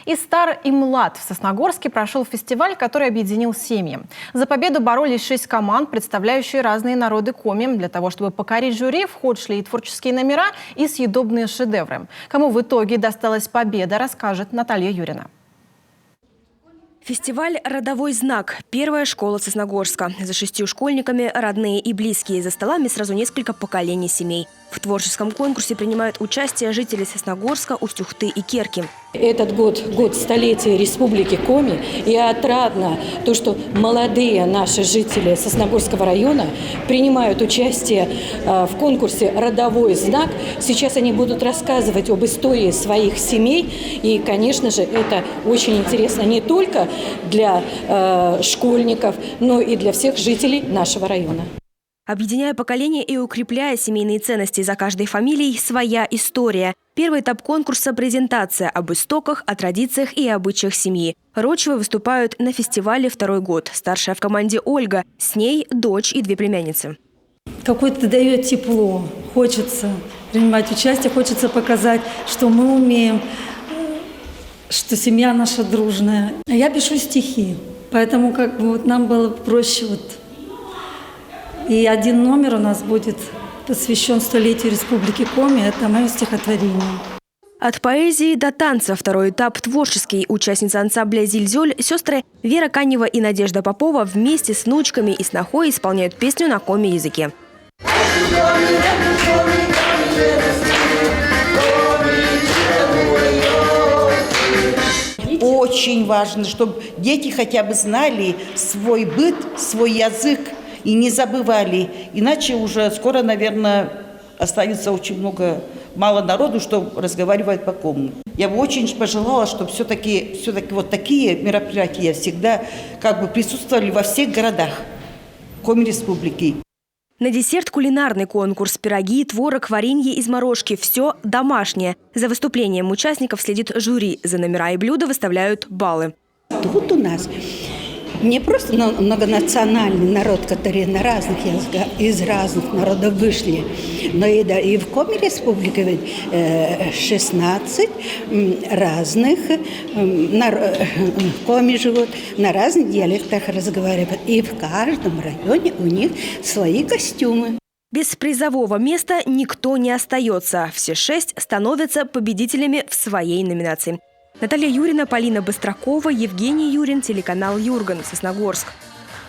И стар, и млад. В Сосногорске прошел фестиваль, который объединил семьи. За победу боролись 6 команд, представляющие разные народы Коми. Для того, чтобы покорить жюри, в ход шли и творческие номера, и съедобные шедевры. Кому в итоге досталась победа, расскажет Наталья Юрина. Фестиваль «Родовой знак». Первая школа Сосногорска. За 6 школьниками родные и близкие. За столами сразу несколько поколений семей. В творческом конкурсе принимают участие жители Сосногорска, Устюхты и Керки. Этот год – год столетия Республики Коми. И отрадно то, что молодые наши жители Сосногорского района принимают участие в конкурсе «Родовой знак». Сейчас они будут рассказывать об истории своих семей. И, конечно же, это очень интересно не только для школьников, но и для всех жителей нашего района. Объединяя поколения и укрепляя семейные ценности, за каждой фамилией своя история. Первый этап конкурса – презентация об истоках, о традициях и обычаях семьи. Родичевы выступают на фестивале второй год. Старшая в команде Ольга. С ней дочь и 2 племянницы. Какое-то дает тепло. Хочется принимать участие, хочется показать, что мы умеем, что семья наша дружная. Я пишу стихи, поэтому нам было проще . И один номер у нас будет посвящен столетию Республики Коми. Это мое стихотворение. От поэзии до танца. Второй этап творческий. Участницы ансамбля «Зильзёль» сестры Вера Канева и Надежда Попова вместе с внучками и снохой исполняют песню на коми-языке. Очень важно, чтобы дети хотя бы знали свой быт, свой язык и не забывали. Иначе уже скоро, наверное, останется очень мало народу, чтобы разговаривать по-коми. Я бы очень пожелала, чтобы все-таки вот такие мероприятия всегда присутствовали во всех городах Коми Республики. На десерт кулинарный конкурс. Пироги, творог, варенье из морожки. Все домашнее. За выступлением участников следит жюри. За номера и блюда выставляют баллы. Тут у нас не просто многонациональный народ, который на разных языках, из разных народов вышли, но и в Коми Республике 16 разных Коми живут, на разных диалектах разговаривают. И в каждом районе у них свои костюмы. Без призового места никто не остается. Все 6 становятся победителями в своей номинации. Наталья Юрина, Полина Быстракова, Евгений Юрин, телеканал Юрган, Сосногорск.